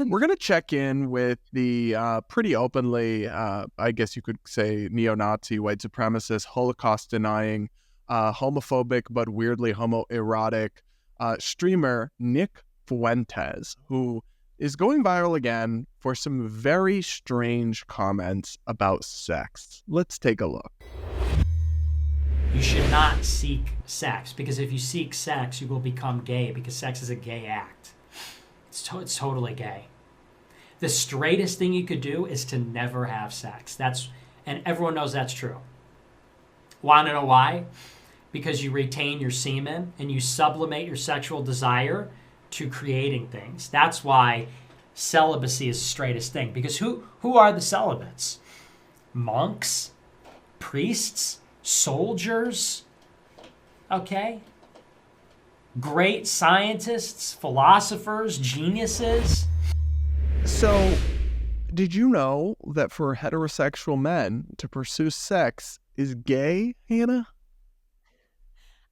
We're going to check in with the pretty openly, I guess you could say, neo-Nazi, white supremacist, Holocaust-denying, homophobic but weirdly homoerotic streamer Nick Fuentes, who is going viral again for some very strange comments about sex. Let's take a look. You should not seek sex, because if you seek sex, you will become gay, because sex is a gay act. It's totally gay. The straightest thing you could do is to never have sex. And everyone knows that's true. Want to know why? Because you retain your semen and you sublimate your sexual desire to creating things. That's why celibacy is the straightest thing. Because who are the celibates? Monks? Priests? Soldiers? Okay? Great scientists, philosophers, geniuses. So, did you know that for heterosexual men to pursue sex is gay, Hannah?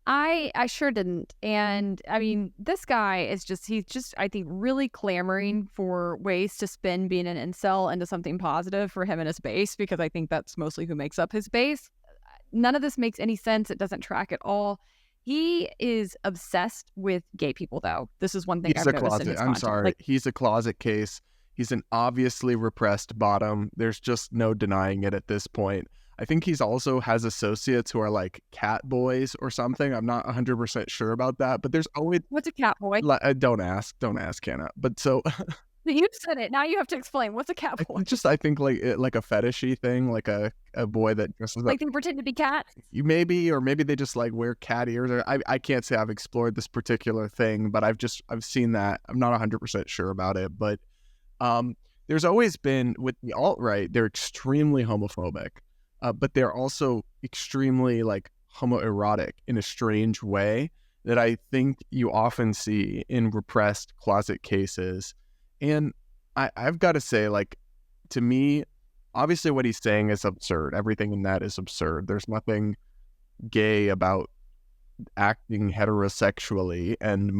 I sure didn't. And I mean, this guy is he's just, I think, really clamoring for ways to spin being an incel into something positive for him and his base, because I think that's mostly who makes up his base. None of this makes any sense. It doesn't track at all. He is obsessed with gay people, though. This is one thing I've noticed in his content. I'm sorry. He's a closet case. He's an obviously repressed bottom. There's just no denying it at this point. I think he's also has associates who are like cat boys or something. I'm not 100% sure about that, but there's always... What's a cat boy? Don't ask, Hannah. But so... You said it. Now you have to explain. What's a cat boy? I think like a fetishy thing, like a boy that dresses like they pretend to be cats. Or maybe they just like wear cat ears. Or I can't say I've explored this particular thing, but I've seen that. I'm not 100% sure about it, but there's always been with the alt-right, they're extremely homophobic, but they're also extremely like homoerotic in a strange way that I think you often see in repressed closet cases. And I've got to say, like, to me, obviously what he's saying is absurd. Everything in that is absurd. There's nothing gay about acting heterosexually, and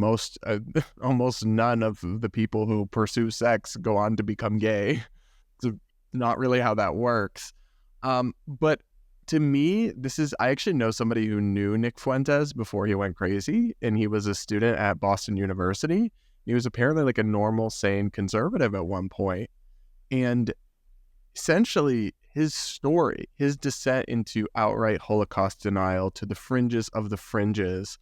almost none of the people who pursue sex go on to become gay. It's not really how that works. But to me, I actually know somebody who knew Nick Fuentes before he went crazy, and he was a student at Boston University. He was apparently like a normal, sane conservative at one point. And essentially his story, his descent into outright Holocaust denial to the fringes of the fringes,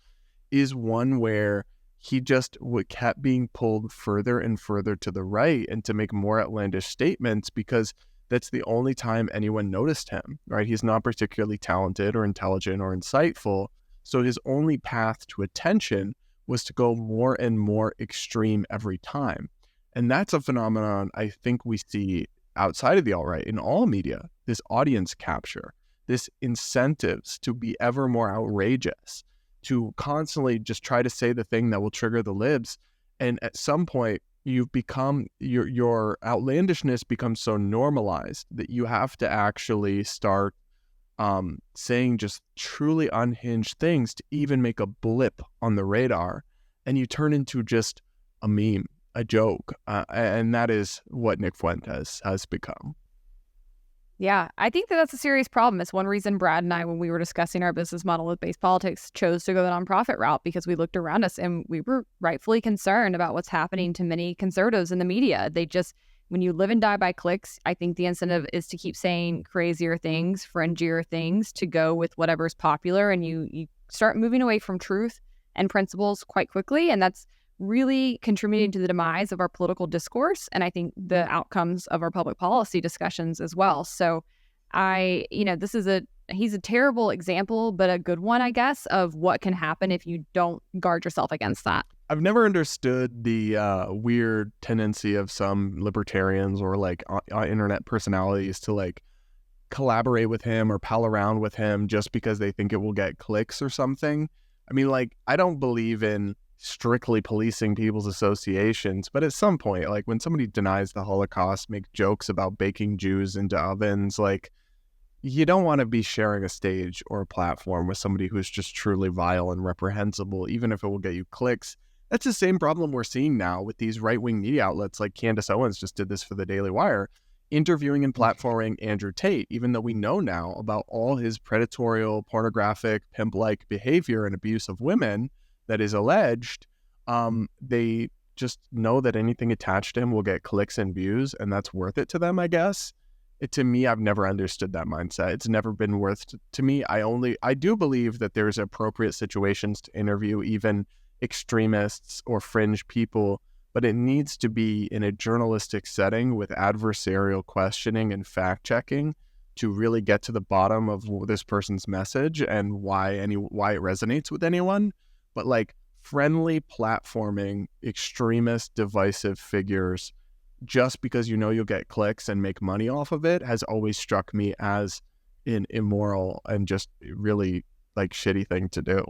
is one where he just kept being pulled further and further to the right and to make more outlandish statements, because that's the only time anyone noticed him, right? He's not particularly talented or intelligent or insightful. So his only path to attention was to go more and more extreme every time. And that's a phenomenon I think we see outside of the alt-right in all media, this audience capture, this incentives to be ever more outrageous, to constantly just try to say the thing that will trigger the libs. And at some point, you've become, your outlandishness becomes so normalized that you have to actually start saying just truly unhinged things to even make a blip on the radar, and you turn into just a meme, a joke, and that is what Nick Fuentes has become. Yeah, I think that's a serious problem. It's one reason Brad and I, when we were discussing our business model with base politics, chose to go the nonprofit route, because we looked around us and we were rightfully concerned about what's happening to many conservatives in the media. When you live and die by clicks, I think the incentive is to keep saying crazier things, fringier things, to go with whatever's popular, and you start moving away from truth and principles quite quickly, and that's really contributing to the demise of our political discourse, and I think the outcomes of our public policy discussions as well. So he's a terrible example, but a good one, I guess, of what can happen if you don't guard yourself against that. I've never understood the weird tendency of some libertarians or like internet personalities to like collaborate with him or pal around with him just because they think it will get clicks or something. I mean, like, I don't believe in strictly policing people's associations, but at some point, like when somebody denies the Holocaust, makes jokes about baking Jews into ovens, like, you don't want to be sharing a stage or a platform with somebody who's just truly vile and reprehensible, even if it will get you clicks. That's the same problem we're seeing now with these right-wing media outlets like Candace Owens just did this for the Daily Wire, interviewing and platforming Andrew Tate, even though we know now about all his predatorial, pornographic, pimp-like behavior and abuse of women that is alleged. They just know that anything attached to him will get clicks and views, and that's worth it to them, I guess. To me, I've never understood that mindset. It's never been worth to me. I do believe that there's appropriate situations to interview even extremists or fringe people, but it needs to be in a journalistic setting with adversarial questioning and fact checking to really get to the bottom of this person's message and why it resonates with anyone. But like friendly platforming extremist divisive figures just because you know you'll get clicks and make money off of it has always struck me as an immoral and just really like shitty thing to do.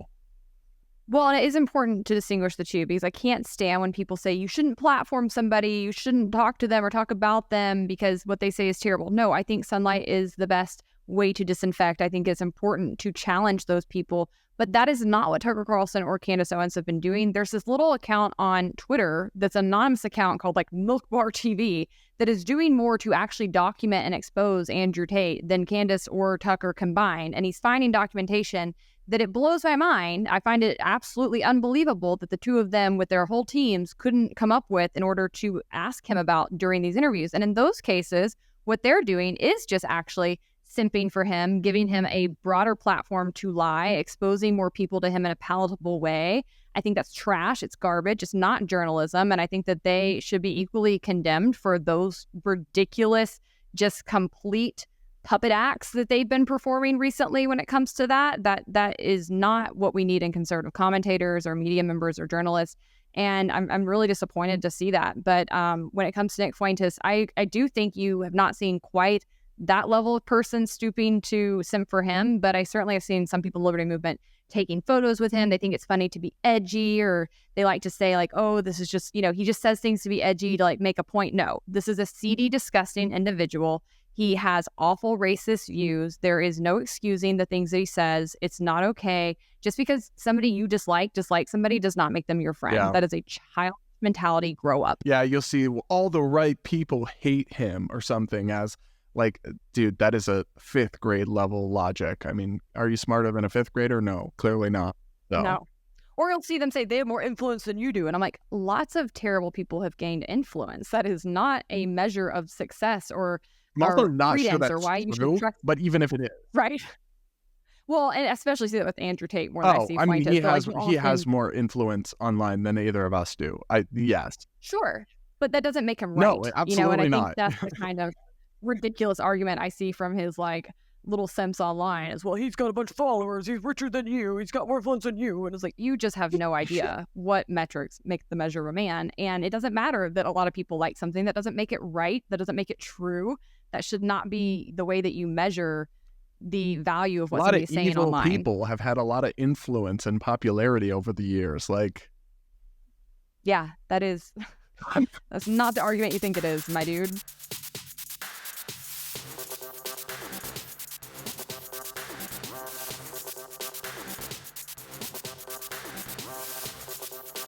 Well, and it is important to distinguish the two, because I can't stand when people say you shouldn't platform somebody, you shouldn't talk to them or talk about them because what they say is terrible. No, I think sunlight is the best way to disinfect. I think it's important to challenge those people, but that is not what Tucker Carlson or Candace Owens have been doing. There's this little account on Twitter that's an anonymous account called like Milk Bar TV that is doing more to actually document and expose Andrew Tate than Candace or Tucker combined. And he's finding documentation that it blows my mind. I find it absolutely unbelievable that the two of them with their whole teams couldn't come up with in order to ask him about during these interviews. And in those cases, what they're doing is just actually simping for him, giving him a broader platform to lie, exposing more people to him in a palatable way. I think that's trash. It's garbage. It's not journalism. And I think that they should be equally condemned for those ridiculous, just complete puppet acts that they've been performing recently when it comes to that is not what we need in conservative commentators or media members or journalists. And I'm really disappointed to see that. But when it comes to Nick Fuentes, I do think you have not seen quite that level of person stooping to simp for him. But I certainly have seen some people in the Liberty Movement taking photos with him. They think it's funny to be edgy, or they like to say like, oh, this is just, he just says things to be edgy to like make a point. No, this is a seedy, disgusting individual. He has awful racist views. There is no excusing the things that he says. It's not okay. Just because somebody you dislike somebody does not make them your friend. Yeah. That is a child mentality. Grow up. Yeah, you'll see all the right people hate him or something as like, dude, that is a 5th grade level logic. I mean, are you smarter than a 5th grader? No, clearly not. No. Or you'll see them say they have more influence than you do. And I'm like, lots of terrible people have gained influence. That is not a measure of success or I'm also not sure that's why you true, should but even if it is. Right. Well, and especially see that with Andrew Tate more than I see Fuentes. He has more influence online than either of us do. Yes. Sure. But that doesn't make him right. No, absolutely and I not. think that's the kind of ridiculous argument I see from his like little simps online is, well, he's got a bunch of followers, he's richer than you, he's got more influence than you. And it's like, you just have no idea what metrics make the measure of a man. And it doesn't matter that a lot of people like something. That doesn't make it right. That doesn't make it true. That should not be the way that you measure the value of what somebody's saying online. A lot of evil people have had a lot of influence and popularity over the years. Yeah, that's not the argument you think it is, my dude.